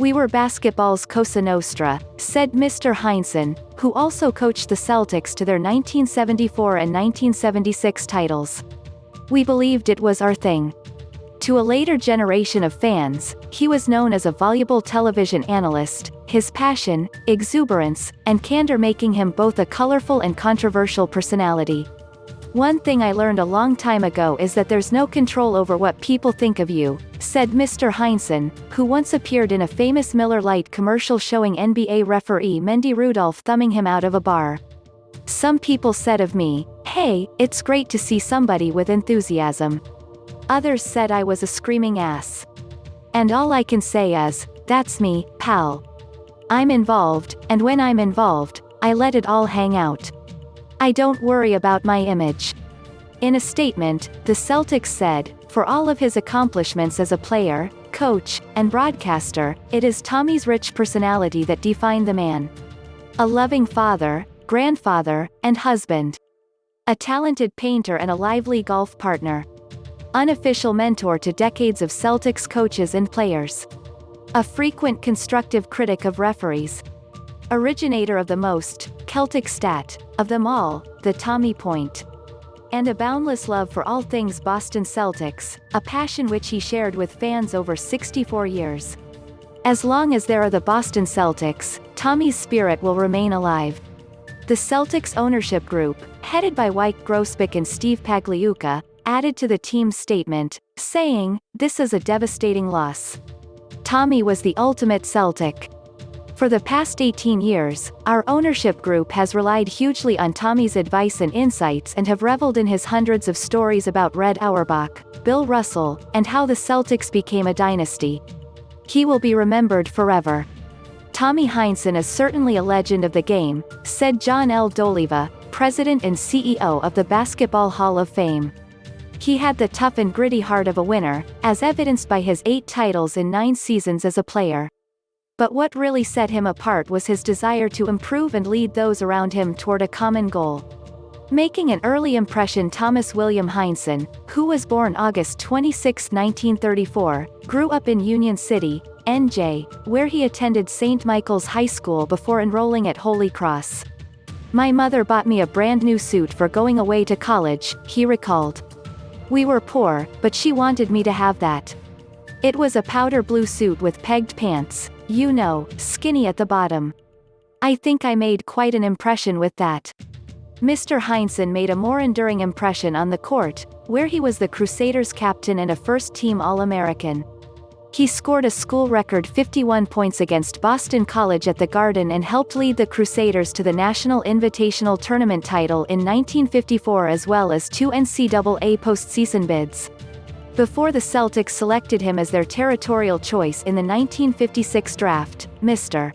"We were basketball's Cosa Nostra," said Mr. Heinsohn, who also coached the Celtics to their 1974 and 1976 titles. "We believed it was our thing." To a later generation of fans, he was known as a voluble television analyst, his passion, exuberance, and candor making him both a colorful and controversial personality. "One thing I learned a long time ago is that there's no control over what people think of you," said Mr. Heinsohn, who once appeared in a famous Miller Lite commercial showing NBA referee Mendy Rudolph thumbing him out of a bar. "Some people said of me, 'Hey, it's great to see somebody with enthusiasm.' Others said I was a screaming ass. And all I can say is, that's me, pal. I'm involved, and when I'm involved, I let it all hang out. I don't worry about my image." In a statement, the Celtics said, "For all of his accomplishments as a player, coach, and broadcaster, it is Tommy's rich personality that defined the man. A loving father, grandfather, and husband. A talented painter and a lively golf partner. Unofficial mentor to decades of Celtics coaches and players. A frequent constructive critic of referees. Originator of the most Celtic stat of them all, the Tommy point. And a boundless love for all things Boston Celtics, a passion which he shared with fans over 64 years. As long as there are the Boston Celtics, Tommy's spirit will remain alive." The Celtics ownership group, headed by Grousbeck and Steve Pagliuca, added to the team's statement, saying, "This is a devastating loss. Tommy was the ultimate Celtic. For the past 18 years, our ownership group has relied hugely on Tommy's advice and insights and have reveled in his hundreds of stories about Red Auerbach, Bill Russell, and how the Celtics became a dynasty. He will be remembered forever. Tommy Heinsohn is certainly a legend of the game," said John L. Doleva, president and CEO of the Basketball Hall of Fame. "He had the tough and gritty heart of a winner, as evidenced by his 8 titles in 9 seasons as a player. But what really set him apart was his desire to improve and lead those around him toward a common goal." Making an early impression, Thomas William Heinsohn, who was born August 26, 1934, grew up in Union City, NJ, where he attended St. Michael's High School before enrolling at Holy Cross. "My mother bought me a brand new suit for going away to college," he recalled. "We were poor, but she wanted me to have that. It was a powder blue suit with pegged pants, you know, skinny at the bottom. I think I made quite an impression with that." Mr. Heinsohn made a more enduring impression on the court, where he was the Crusaders captain and a first-team All-American. He scored a school record 51 points against Boston College at the Garden and helped lead the Crusaders to the National Invitational Tournament title in 1954 as well as 2 NCAA postseason bids. Before the Celtics selected him as their territorial choice in the 1956 draft, Mr.